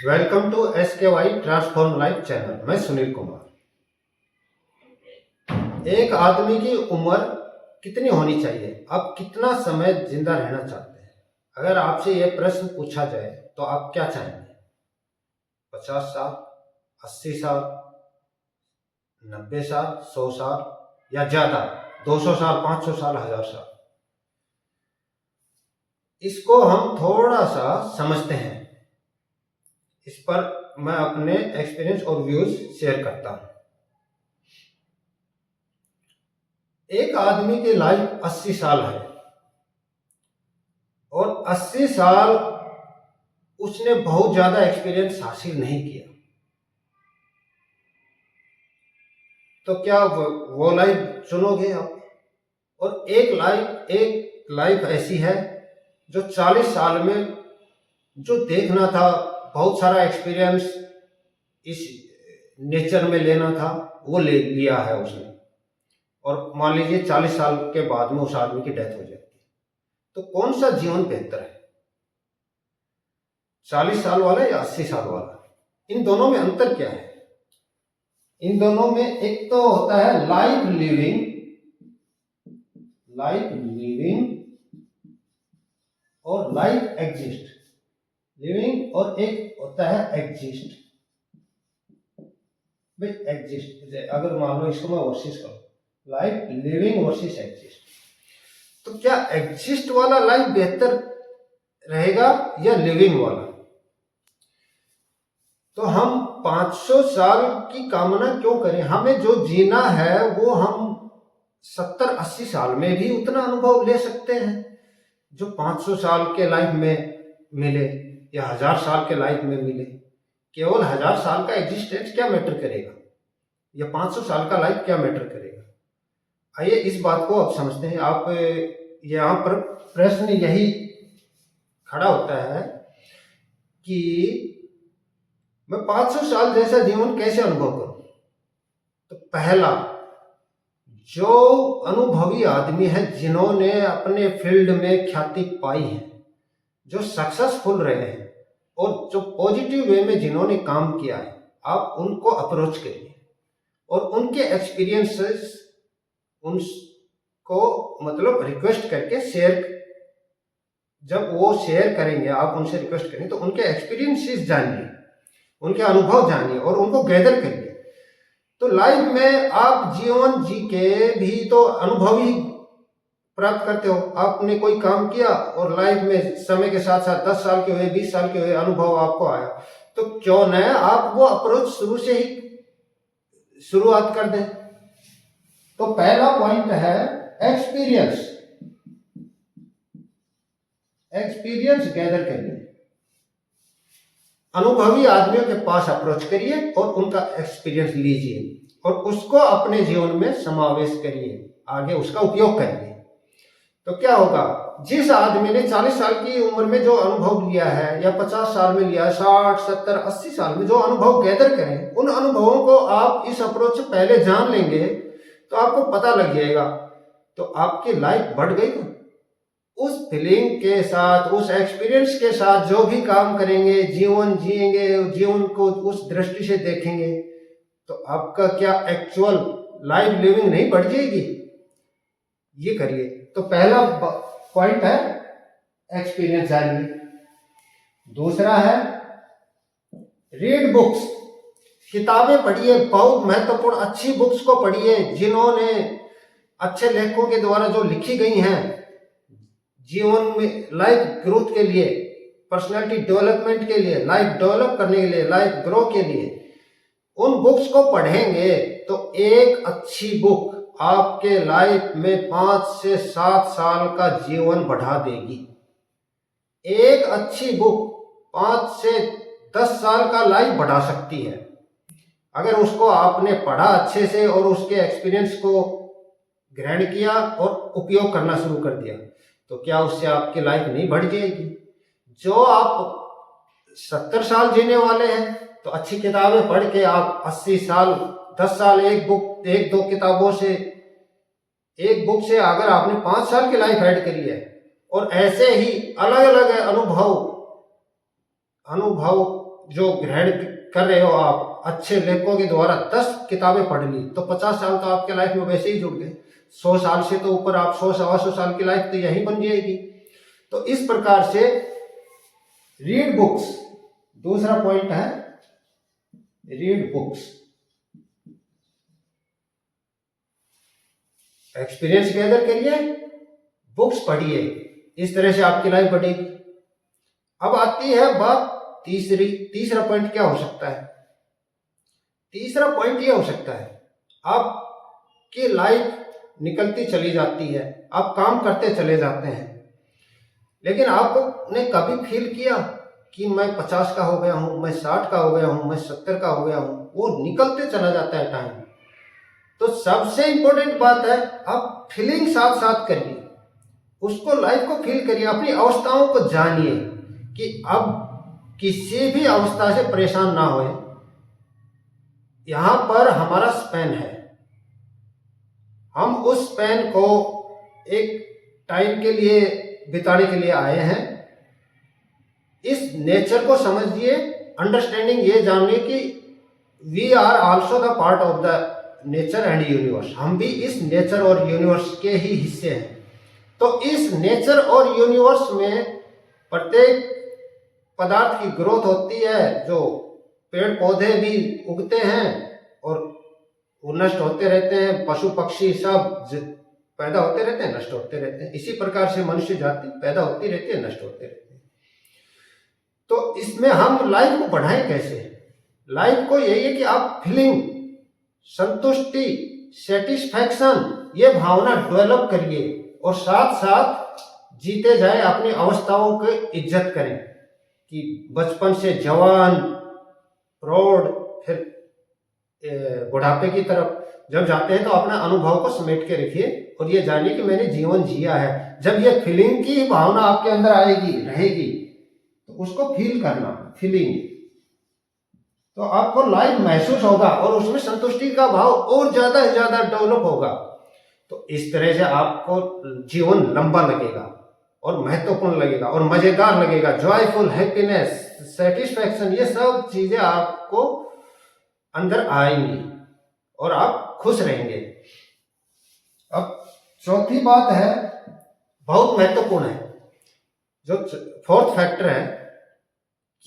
Welcome to SKY transform life channel. मैं सुनील कुमार। एक आदमी की उम्र कितनी होनी चाहिए? आप कितना समय जिंदा रहना चाहते हैं? अगर आपसे यह प्रश्न पूछा जाए तो आप क्या चाहेंगे? 50 साल, 80 साल, 90 साल, 100 साल या ज्यादा, 200 साल, 500 साल, 1000 साल? इसको हम थोड़ा सा समझते हैं। इस पर मैं अपने एक्सपीरियंस और व्यूज शेयर करता हूं। एक आदमी की लाइफ 80 साल है और 80 साल उसने बहुत ज्यादा एक्सपीरियंस हासिल नहीं किया, तो क्या वो लाइफ चुनोगे आप? और एक लाइफ ऐसी है जो 40 साल में जो देखना था, बहुत सारा एक्सपीरियंस इस नेचर में लेना था, वो ले लिया है उसने। और मान लीजिए 40 साल के बाद में उस आदमी की डेथ हो जाती है, तो कौन सा जीवन बेहतर है? 40 साल वाला या 80 साल वाला? इन दोनों में अंतर क्या है? इन दोनों में एक तो होता है लाइफ लिविंग और लाइफ एग्जिस्ट। लिविंग और एक होता है एग्जिस्ट। भाई एग्जिस्ट, अगर मान लो इसको मैं वर्सेस करूं, लाइफ लिविंग वर्सेस एग्जिस्ट, तो क्या एग्जिस्ट वाला लाइफ बेहतर रहेगा या लिविंग वाला? तो हम 500 साल की कामना क्यों करें? हमें जो जीना है वो हम 70-80 साल में भी उतना अनुभव ले सकते हैं जो 500 साल के लाइफ में मिले या 1000 साल के लाइफ में मिले। केवल 1000 साल का एग्जिस्टेंस क्या मैटर करेगा या 500 साल का लाइफ क्या मैटर करेगा? आइए इस बात को अब समझते हैं। आप यहाँ पर प्रश्न यही खड़ा होता है कि मैं 500 साल जैसा जीवन कैसे अनुभव करूं? तो पहला, जो अनुभवी आदमी है, जिन्होंने अपने फील्ड में ख्याति पाई है, जो सक्सेसफुल रहे हैं और जो पॉजिटिव वे में जिन्होंने काम किया है, आप उनको अप्रोच करिए और उनके एक्सपीरियंसेस उनको मतलब रिक्वेस्ट करके शेयर, जब वो शेयर करेंगे, आप उनसे रिक्वेस्ट करेंगे तो उनके एक्सपीरियंसेस जानिए, उनके अनुभव जानिए और उनको गैदर करिए। तो लाइफ में आप जीवन जी के भी तो अनुभव ही प्राप्त करते हो। आपने कोई काम किया और लाइफ में समय के साथ साथ 10 साल के हुए, 20 साल के हुए, अनुभव आपको आया, तो क्यों न आप वो अप्रोच शुरू से ही शुरुआत कर दें। तो पहला पॉइंट है एक्सपीरियंस गैदर करिए। अनुभवी आदमियों के पास अप्रोच करिए और उनका एक्सपीरियंस लीजिए और उसको अपने जीवन में समावेश करिए, आगे उसका उपयोग करिए। तो क्या होगा? जिस आदमी ने 40 साल की उम्र में जो अनुभव लिया है या 50 साल में लिया है, 60, 70, 80 साल में जो अनुभव गैदर करें, उन अनुभवों को आप इस अप्रोच से पहले जान लेंगे तो आपको पता लग जाएगा, तो आपकी लाइफ बढ़ गई ना। उस फीलिंग के साथ, उस एक्सपीरियंस के साथ जो भी काम करेंगे, जीवन जिएंगे, जीवन को उस दृष्टि से देखेंगे, तो आपका क्या एक्चुअल लाइफ लिविंग नहीं बढ़ जाएगी? ये करिए। तो पहला पॉइंट है एक्सपीरियंस जानिए। दूसरा है रीड बुक्स, किताबें पढ़िए, बहुत महत्वपूर्ण अच्छी बुक्स को पढ़िए जिन्होंने अच्छे लेखकों के द्वारा जो लिखी गई हैं जीवन में, लाइफ ग्रोथ के लिए, पर्सनालिटी डेवलपमेंट के लिए, लाइफ डेवलप करने के लिए, लाइफ ग्रो के लिए। उन बुक्स को पढ़ेंगे तो एक अच्छी बुक आपके लाइफ में 5 से 7 साल का जीवन बढ़ा देगी। एक अच्छी बुक 5 से 10 साल का लाइफ बढ़ा सकती है अगर उसको आपने पढ़ा अच्छे से और उसके एक्सपीरियंस को ग्रहण किया और उपयोग करना शुरू कर दिया। तो क्या उससे आपकी लाइफ नहीं बढ़ जाएगी? जो आप 70 साल जीने वाले हैं तो अच्छी किताबें पढ़ के आप 80 साल, 10 साल, एक दो किताबों से, एक बुक से अगर आपने 5 साल की लाइफ ऐड करी है, और ऐसे ही अलग अलग अनुभव जो ग्रहण कर रहे हो आप अच्छे लेखकों के द्वारा 10 किताबें पढ़ ली तो 50 साल तो आपके लाइफ में वैसे ही जुड़ गए। 100 साल से तो ऊपर आप 100-125 साल की लाइफ तो यही बन जाएगी। तो इस प्रकार से रीड बुक्स, दूसरा पॉइंट है रीड बुक्स। एक्सपीरियंस गैदर करिए, बुक्स पढ़िए, इस तरह से आपकी लाइफ बढ़ेगी। अब आती है बात तीसरा पॉइंट क्या हो सकता है? तीसरा पॉइंट ये हो सकता है आपकी लाइफ निकलती चली जाती है, आप काम करते चले जाते हैं, लेकिन आपने कभी फील किया कि मैं 50 का हो गया हूं, मैं 60 का हो गया हूं, मैं 70 का हो गया हूं? वो निकलते चला जाता है टाइम। तो सबसे इंपॉर्टेंट बात है आप फीलिंग साथ साथ करिए, उसको लाइफ को फील करिए, अपनी अवस्थाओं को जानिए कि अब किसी भी अवस्था से परेशान ना होए। यहां पर हमारा स्पैन है, हम उस स्पैन को एक टाइम के लिए बिताने के लिए आए हैं। इस नेचर को समझिए, अंडरस्टैंडिंग ये जानिए कि we are also the part of the nature and universe, हम भी इस नेचर और यूनिवर्स के ही हिस्से हैं। तो इस नेचर और यूनिवर्स में प्रत्येक पदार्थ की ग्रोथ होती है, जो पेड़ पौधे भी उगते हैं और वो नष्ट होते रहते हैं, पशु पक्षी सब पैदा होते रहते हैं, नष्ट होते रहते हैं। इसी प्रकार से मनुष्य जाति पैदा होती रहती है, नष्ट होते रहते हैं। तो इसमें हम लाइफ को बढ़ाएं कैसे? लाइफ को यही है कि आप फीलिंग, संतुष्टि, सेटिस्फैक्शन, ये भावना डेवलप करिए और साथ साथ जीते जाए, अपनी अवस्थाओं की इज्जत करें कि बचपन से जवान, प्रौढ़, फिर बुढ़ापे की तरफ जब जाते हैं तो अपना अनुभव को समेट के रखिए और ये जानिए कि मैंने जीवन जिया है। जब ये फीलिंग की भावना आपके अंदर आएगी, रहेगी, तो उसको फील करना, फीलिंग, तो आपको लाइफ महसूस होगा और उसमें संतुष्टि का भाव और ज्यादा से ज्यादा डेवलप होगा। तो इस तरह से आपको जीवन लंबा लगेगा और महत्वपूर्ण लगेगा और मजेदार लगेगा। जॉयफुल, हैप्पीनेस, सेटिस्फैक्शन, ये सब चीजें आपको अंदर आएंगी और आप खुश रहेंगे। अब चौथी बात है, बहुत महत्वपूर्ण है, जो फोर्थ फैक्टर है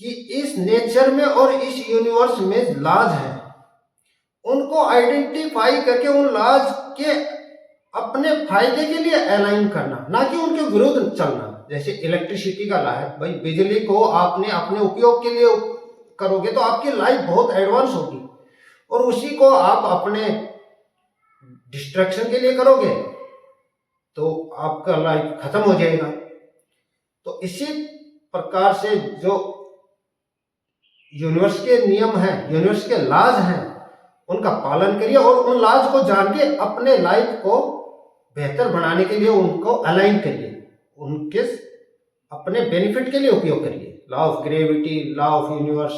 कि इस नेचर में और इस यूनिवर्स में लॉज है, उनको आइडेंटिफाई करके उन लॉज के अपने फायदे के लिए अलाइन करना, ना कि उनके विरुद्ध चलना। जैसे इलेक्ट्रिसिटी का लॉ है, भाई बिजली को आपने अपने उपयोग के लिए करोगे तो आपकी लाइफ बहुत एडवांस होगी, और उसी को आप अपने डिस्ट्रैक्शन के लिए करोगे तो आपका लाइफ खत्म हो जाएगा। तो इसी प्रकार से जो यूनिवर्स के नियम हैं, यूनिवर्स के लॉज हैं, उनका पालन करिए और उन लॉज को जान के अपने लाइफ को बेहतर बनाने के लिए उनको अलाइन करिए, उनके अपने बेनिफिट के लिए उपयोग करिए। Law of gravity, law of universe,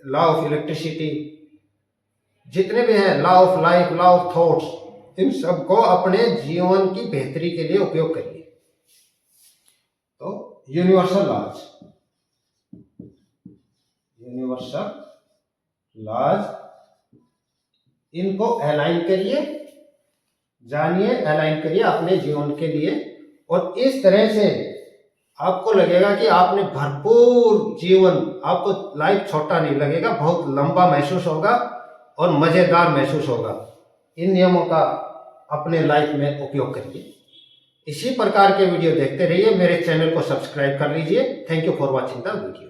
law of electricity, जितने भी हैं, law of life, law of thoughts, इन सबको अपने जीवन की बेहतरी के लिए उपयोग करिए। तो यूनिवर्सल लॉज, इनको अलाइन करिए, जानिए, अलाइन करिए अपने जीवन के लिए, और इस तरह से आपको लगेगा कि आपने भरपूर जीवन, आपको लाइफ छोटा नहीं लगेगा, बहुत लंबा महसूस होगा और मजेदार महसूस होगा। इन नियमों का अपने लाइफ में उपयोग करिए। इसी प्रकार के वीडियो देखते रहिए, मेरे चैनल को सब्सक्राइब कर लीजिए। Thank you for watching the video.